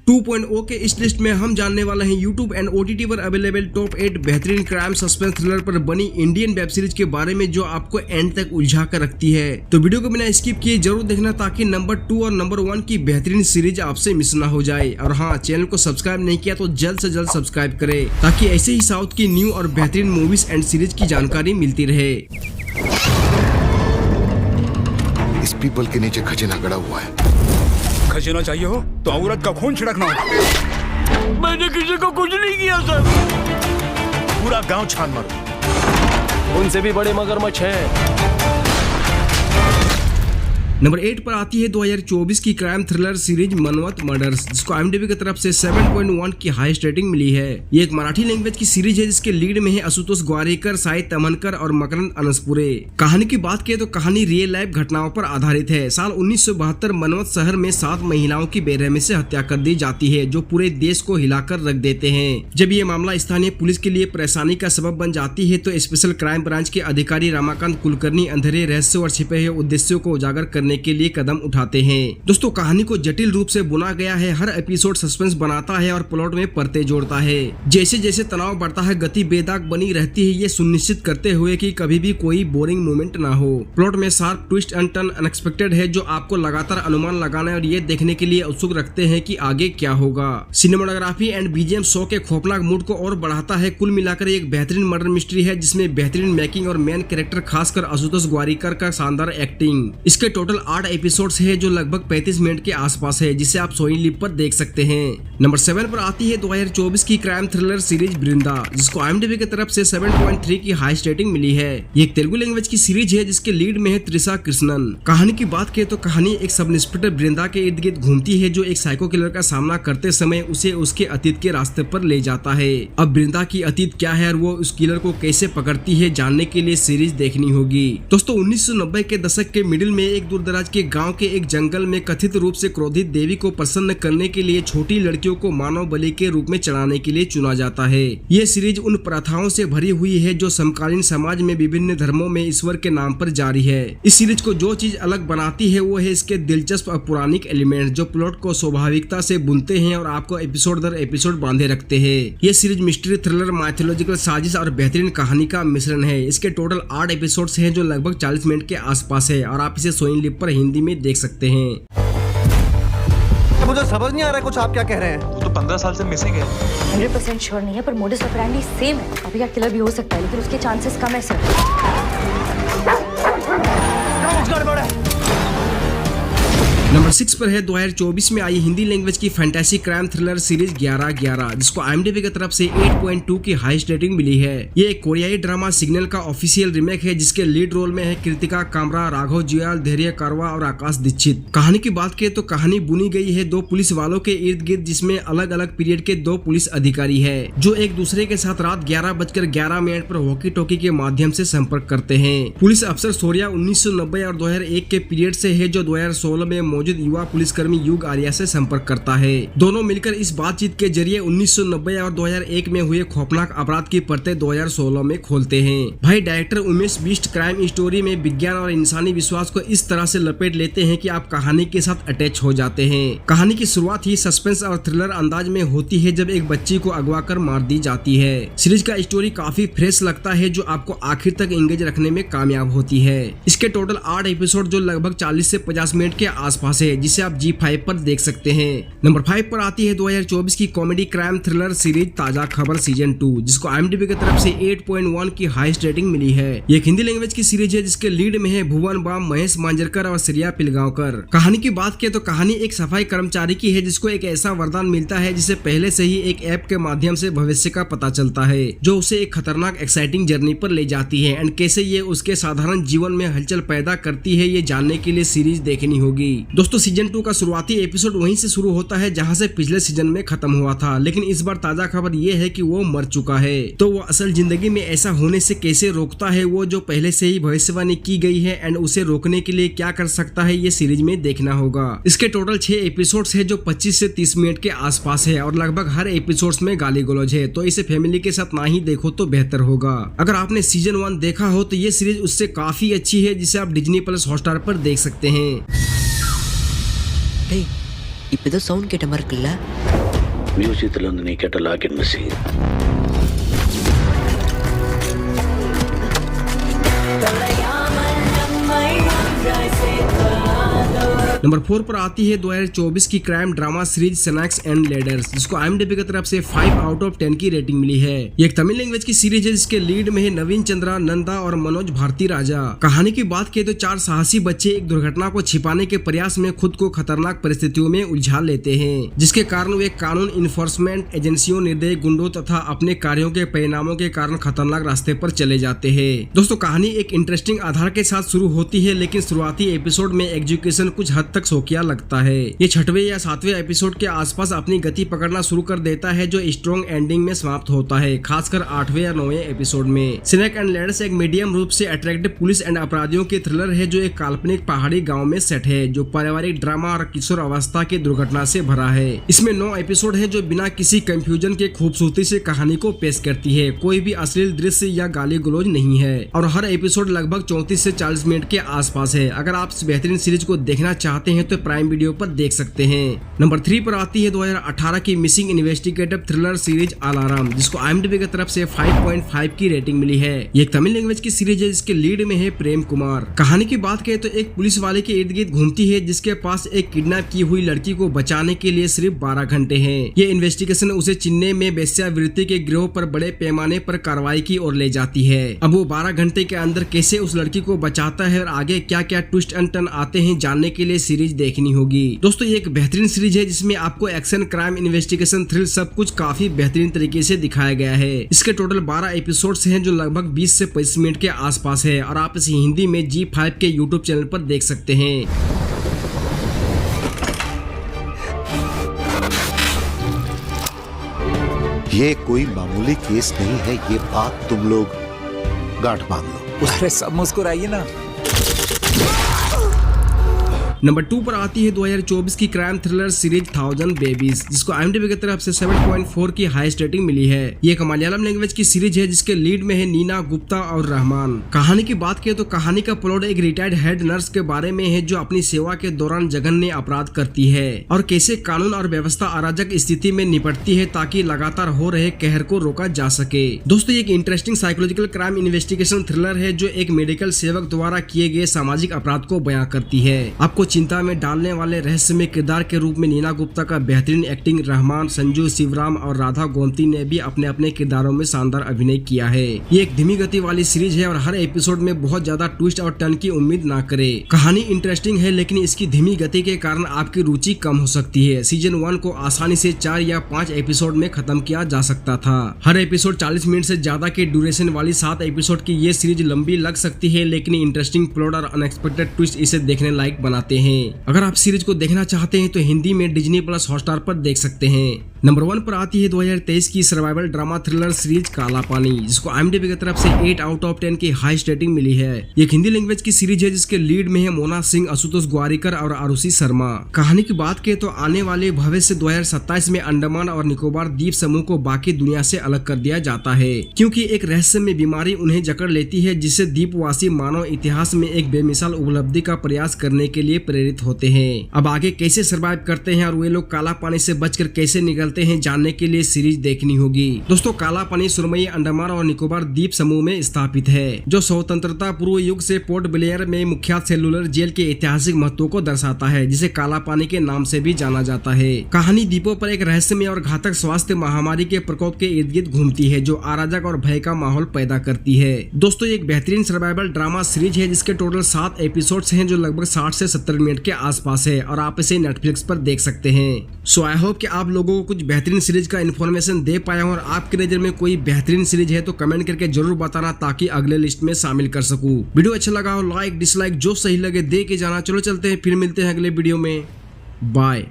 2.0 के इस लिस्ट में हम जानने वाले हैं YouTube एंड OTT पर अवेलेबल टॉप 8 बेहतरीन क्राइम सस्पेंस थ्रिलर पर बनी इंडियन वेब सीरीज के बारे में जो आपको एंड तक उलझा कर रखती है। तो वीडियो को बिना स्किप किए जरूर देखना ताकि नंबर 2 और नंबर 1 की बेहतरीन सीरीज आपसे मिस ना हो जाए। और हाँ, चैनल को सब्सक्राइब नहीं किया तो जल्द से जल्द सब्सक्राइब करें ताकि ऐसे ही साउथ की न्यू और बेहतरीन मूवीज एंड सीरीज की जानकारी मिलती रहे। इस पीपल के नीचे खजाना गड़ा हुआ है। खजाना चाहिए हो तो औरत का खून छिड़कना हो। मैंने किसी को कुछ नहीं किया सर। पूरा गांव छान मारो। उनसे भी बड़े मगरमच्छ हैं। नंबर 8 पर आती है 2024 की क्राइम थ्रिलर सीरीज मनवत मर्डर्स, जिसको IMDb की तरफ से 7.1 की हाईएस्ट रेटिंग मिली है। ये एक मराठी लैंग्वेज की सीरीज है जिसके लीड में है आशुतोष ग्वारिकर, साई तमनकर और मकरंद अनसपुरे। कहानी की बात करें तो कहानी रियल लाइफ घटनाओं पर आधारित है। साल 1972 मनवत शहर में 7 महिलाओं की बेरहमी से हत्या कर दी जाती है जो पूरे देश को हिलाकर रख देते हैं। जब ये मामला स्थानीय पुलिस के लिए परेशानी का सबब बन जाती है तो स्पेशल क्राइम ब्रांच के अधिकारी रमाकांत कुलकर्णी अंधेरे रहस्य और छिपे हुए उद्देश्यों को उजागर करने के लिए कदम उठाते हैं। दोस्तों, कहानी को जटिल रूप से बुना गया है। हर एपिसोड सस्पेंस बनाता है और प्लॉट में परतें जोड़ता है। जैसे जैसे तनाव बढ़ता है गति बेदाग बनी रहती है, ये सुनिश्चित करते हुए कि कभी भी कोई बोरिंग मोमेंट ना हो। प्लॉट में sharp twist and turn unexpected है जो आपको लगातार अनुमान लगाने और ये देखने के लिए उत्सुक रखते हैं कि आगे क्या होगा। सिनेमाटोग्राफी एंड BGM शो के खौफनाक मूड को और बढ़ाता है। कुल मिलाकर एक बेहतरीन मर्डर मिस्ट्री है जिसमें बेहतरीन मेकिंग और मेन कैरेक्टर खासकर आशुतोष ग्वारिकर का शानदार एक्टिंग। इसके टोटल 8 एपिसोड्स है जो लगभग 35 मिनट के आसपास है, जिसे आप सोनी लिप पर देख सकते हैं। नंबर 7 पर आती है 2024 की क्राइम थ्रिलर सीरीज वृंदा, जिसको IMDb की तरफ से 7.3 की हाईएस्ट रेटिंग मिली है। ये एक तेलुगु लैंग्वेज की सीरीज है जिसके लीड में है त्रिशा कृष्णन। कहानी की बात करें तो कहानी एक सब इंस्पेक्टर वृंदा के इर्द गिर्द घूमती है जो एक साइको किलर का सामना करते समय उसे उसके अतीत के रास्ते पर ले जाता है। अब वृंदा की अतीत क्या है और वो उस किलर को कैसे पकड़ती है, जानने के लिए सीरीज देखनी होगी। दोस्तों, 1990 के दशक के मिडिल में एक दूर दराज के गांव के एक जंगल में कथित रूप से क्रोधित देवी को प्रसन्न करने के लिए छोटी लड़कियों को मानव बलि के रूप में चढ़ाने के लिए चुना जाता है। ये सीरीज उन प्रथाओं से भरी हुई है जो समकालीन समाज में विभिन्न धर्मों में ईश्वर के नाम पर जारी है। इस सीरीज को जो चीज अलग बनाती है वो है इसके दिलचस्प और पौराणिक एलिमेंट जो प्लॉट को स्वाभाविकता से बुनते हैं और आपको एपिसोड दर एपिसोड बांधे रखते हैं। ये सीरीज मिस्ट्री थ्रिलर, माइथोलॉजिकल साजिश और बेहतरीन कहानी का मिश्रण है। इसके टोटल 8 एपिसोड्स हैं जो लगभग 40 मिनट के आसपास है और आप इसे सोनी लिप पर हिंदी में देख सकते हैं। मुझे समझ नहीं आ रहा कुछ आप क्या कह रहे हैं। वो तो 15 साल से मिसिंग है। 100% श्योर नहीं है पर मोडस ऑपरेंडी सेम है। अभी का किलर भी हो सकता है लेकिन उसके चांसेस कम है सर। नंबर 6 पर है 2024 में आई हिंदी लैंग्वेज की फैंटेसी क्राइम थ्रिलर सीरीज 11/11, जिसको IMDb की तरफ से 8.2 की हाईएस्ट रेटिंग मिली है। ये एक कोरियाई ड्रामा सिग्नल का ऑफिशियल रीमेक है जिसके लीड रोल में है कृतिका कामरा, राघव जुयाल, धैर्य कारवा और आकाश दीक्षित। कहानी की बात करें तो कहानी बुनी गई है 2 पुलिस वालों के इर्द गिर्द जिसमें अलग अलग पीरियड के 2 पुलिस अधिकारी है जो एक दूसरे के साथ रात 11:11 पर वॉकी टॉकी के माध्यम से संपर्क करते हैं। पुलिस अफसर सोरिया 1990 और 2001 के पीरियड से है जो 2016 में मौजूद युवा पुलिसकर्मी युग आर्या से संपर्क करता है। दोनों मिलकर इस बातचीत के जरिए 1990 और 2001 में हुए खौफनाक अपराध की परतें 2016 में खोलते हैं। भाई director Umesh Bisht crime story में विज्ञान और इंसानी विश्वास को इस तरह से लपेट लेते हैं कि आप कहानी के साथ अटैच हो जाते हैं। कहानी की शुरुआत ही सस्पेंस और थ्रिलर अंदाज में होती है जब एक बच्ची को अगवा कर मार दी जाती है। सीरीज का स्टोरी काफी फ्रेश लगता है जो आपको आखिर तक एंगेज रखने में कामयाब होती है। इसके टोटल 8 एपिसोड जो लगभग 40 से 50 मिनट के आसपास है जिसे आप G5 पर देख सकते हैं। नंबर 5 पर आती है 2024 की कॉमेडी क्राइम थ्रिलर सीरीज ताजा खबर सीजन 2, जिसको IMDb की तरफ से 8.1 की हाईएस्ट रेटिंग मिली है। ये एक हिंदी लैंग्वेज की सीरीज है जिसके लीड में है भुवन बाम, महेश मांजरकर और श्रेया पिलगांवकर। कहानी की बात करें तो कहानी एक सफाई कर्मचारी की है जिसको एक ऐसा वरदान मिलता है जिसे पहले से ही एक ऐप के माध्यम से भविष्य का पता चलता है जो उसे एक खतरनाक एक्साइटिंग जर्नी पर ले जाती है एंड कैसे ये उसके साधारण जीवन में हलचल पैदा करती है, ये जानने के लिए सीरीज देखनी होगी। दोस्तों, सीजन 2 का शुरुआती एपिसोड वहीं से शुरू होता है जहां से पिछले सीजन में खत्म हुआ था, लेकिन इस बार ताजा खबर ये है कि वो मर चुका है। तो वो असल जिंदगी में ऐसा होने से कैसे रोकता है वो जो पहले से ही भविष्यवाणी की गई है एंड उसे रोकने के लिए क्या कर सकता है, ये सीरीज में देखना होगा। इसके टोटल 6 एपिसोड्स है जो 25 से 30 मिनट के आसपास है और लगभग हर एपिसोड्स में गाली गलौज है, तो इसे फैमिली के साथ ना ही देखो तो बेहतर होगा। अगर आपने सीजन 1 देखा हो तो ये सीरीज उससे काफी अच्छी है जिसे आप डिज्नी प्लस हॉटस्टार पर देख सकते हैं। இப்பதான் சவுண்ட் கேட்ட மாதிரி இருக்குல்ல? മ്യൂസിയത്തിലൊന്ന് നീ കേട്ട ലാഗിൻ മെസ്സിങ്. नंबर 4 पर आती है 2024 की crime drama series snacks and ladders, जिसको IMDb की तरफ से 5 आउट ऑफ 10 की रेटिंग मिली है। ये एक तमिल लैंग्वेज की सीरीज है जिसके लीड में है नवीन चंद्रा, नंदा और मनोज भारती राजा। कहानी की बात की तो 4 साहसी बच्चे एक दुर्घटना को छिपाने के प्रयास में खुद को खतरनाक परिस्थितियों में उलझा लेते हैं, जिसके कारण वे कानून इन्फोर्समेंट एजेंसियों, निर्दयी गुंडों तथा अपने कार्यों के परिणामों के कारण खतरनाक रास्ते पर चले जाते हैं। दोस्तों, कहानी एक इंटरेस्टिंग आधार के साथ शुरू होती है, लेकिन शुरुआती एपिसोड में एग्जीक्यूशन कुछ हद तक शौकिया लगता है। ये 6वें या 7वें एपिसोड के आसपास अपनी गति पकड़ना शुरू कर देता है, जो स्ट्रॉन्ग एंडिंग में समाप्त होता है, खासकर 8वें या 9वें एपिसोड में। स्नैक एंड लैडर्स एक मीडियम रूप से अट्रैक्टिव पुलिस एंड अपराधियों के थ्रिलर है, जो एक काल्पनिक पहाड़ी गांव में सेट है, जो पारिवारिक ड्रामा और किशोर अवस्था की दुर्घटना से भरा है। इसमें 9 एपिसोड है जो बिना किसी कंफ्यूजन के खूबसूरती से कहानी को पेश करती है। कोई भी अश्लील दृश्य या गाली गलौज नहीं है और हर एपिसोड लगभग 34 से 40 मिनट के आसपास है। अगर आप इस बेहतरीन सीरीज को देखना चाहते हैं तो प्राइम वीडियो पर देख सकते हैं। नंबर 3 पर आती है 2018 की missing investigative thriller series alarm, जिसको IMDb की तरफ से 5.5 की रेटिंग मिली है। ये एक तमिल लैंग्वेज की सीरीज है जिसके लीड में है प्रेम कुमार। कहानी की बात करें तो एक पुलिस वाले के इर्द गिर्द घूमती है, जिसके पास एक किडनैप की हुई लड़की को बचाने के लिए सिर्फ 12 घंटे हैं। ये इन्वेस्टिगेशन उसे चेन्नई में वेश्यावृत्ति के गिरोह पर बड़े पैमाने पर कार्रवाई की ओर ले जाती है। अब वो 12 घंटे के अंदर कैसे उस लड़की को बचाता है और आगे क्या क्या ट्विस्ट एंड टर्न आते हैं, जानने के लिए सीरीज देखनी होगी। दोस्तों, ये एक बेहतरीन सीरीज है जिसमें आपको एक्शन, क्राइम, इन्वेस्टिगेशन, थ्रिल सब कुछ काफी बेहतरीन तरीके से दिखाया गया है। इसके टोटल 12 एपिसोड्स हैं जो लगभग 20 से 25 मिनट के आसपास है और आप इसे हिंदी में G5 के YouTube चैनल पर देख सकते हैं। ये कोई मामूली केस नहीं है, ये बात तुम लोग गांठ बांध लो। अरे सब मुस्कुराइए ना। नंबर 2 पर आती है 2024 की क्राइम थ्रिलर सीरीज 1000 बेबीज, जिसको IMDb की तरफ से 7.4 की हाईएस्ट रेटिंग मिली है। ये एक मलयालम लैंग्वेज की सीरीज है जिसके लीड में है नीना गुप्ता और रहमान। कहानी की बात करें तो कहानी का प्लॉट एक रिटायर्ड हेड नर्स के बारे में है, जो अपनी सेवा के दौरान जघन्य अपराध करती है और कैसे कानून और व्यवस्था अराजक स्थिति में निपटती है ताकि लगातार हो रहे कहर को रोका जा सके। दोस्तों, ये एक interesting psychological crime investigation thriller है, जो एक मेडिकल सेवक द्वारा किए गए सामाजिक अपराध को बयां करती है। आपको चिंता में डालने वाले रहस्यमय किरदार के रूप में नीना गुप्ता का बेहतरीन एक्टिंग, रहमान, संजू, शिवराम और राधा गोमती ने भी अपने अपने किरदारों में शानदार अभिनय किया है। ये एक धीमी गति वाली सीरीज है और हर एपिसोड में बहुत ज्यादा ट्विस्ट और टर्न की उम्मीद ना करे। कहानी इंटरेस्टिंग है, लेकिन इसकी धीमी गति के कारण आपकी रुचि कम हो सकती है। सीजन 1 को आसानी से 4 या 5 एपिसोड में खत्म किया जा सकता था। हर एपिसोड 40 मिनट से ज्यादा के ड्यूरेशन वाली 7 एपिसोड की ये सीरीज लंबी लग सकती है, लेकिन इंटरेस्टिंग प्लॉट और अनएक्सपेक्टेड ट्विस्ट इसे देखने लायक बनाते हैं। अगर आप सीरीज को देखना चाहते हैं तो हिंदी में डिज्नी प्लस हॉटस्टार पर देख सकते हैं। नंबर 1 पर आती है 2023 की सर्वाइवल ड्रामा थ्रिलर सीरीज काला पानी, जिसको IMDb की तरफ से 8 आउट ऑफ 10 की हाईएस्ट रेटिंग मिली है। ये एक हिंदी लैंग्वेज की सीरीज है जिसके लीड में है मोना सिंह, आशुतोष ग्वारिकर और आरुषि शर्मा। कहानी की बात करें तो आने वाले भविष्य 2027 में अंडमान और निकोबार द्वीप समूह को बाकी दुनिया से अलग कर दिया जाता है, क्योंकि एक रहस्यमय बीमारी उन्हें जकड़ लेती है, जिससे द्वीपवासी मानव इतिहास में एक बेमिसाल उपलब्धि का प्रयास करने के लिए प्रेरित होते हैं। अब आगे कैसे सर्वाइव करते हैं और वे लोग काला पानी से बचकर कैसे निकलते हैं, जानने के लिए सीरीज देखनी होगी। दोस्तों, काला पानी सुरमई, अंडमान और निकोबार द्वीप समूह में स्थापित है, जो स्वतंत्रता पूर्व युग से पोर्ट ब्लेयर में मुख्य सेलुलर जेल के ऐतिहासिक महत्व को दर्शाता है, जिसे काला पानी के नाम से भी जाना जाता है। कहानी द्वीपों पर एक रहस्यमय और घातक स्वास्थ्य महामारी के प्रकोप के इर्द गिर्द घूमती है, जो अराजक और भय का माहौल पैदा करती है। दोस्तों, एक बेहतरीन सर्वाइवल ड्रामा सीरीज है जिसके टोटल 7 एपिसोड्स हैं, जो लगभग 60 से 70 मिनट के आसपास है और आप इसे नेटफ्लिक्स पर देख सकते हैं। सो आई होप कि आप लोगों को कुछ बेहतरीन सीरीज का इन्फॉर्मेशन दे पाया हूं और आपकी नजर में कोई बेहतरीन सीरीज है तो कमेंट करके जरूर बताना, ताकि अगले लिस्ट में शामिल कर सकूं। वीडियो अच्छा लगा हो लाइक डिसलाइक जो सही लगे दे के जाना। चलो चलते हैं, फिर मिलते हैं अगले वीडियो में। बाय।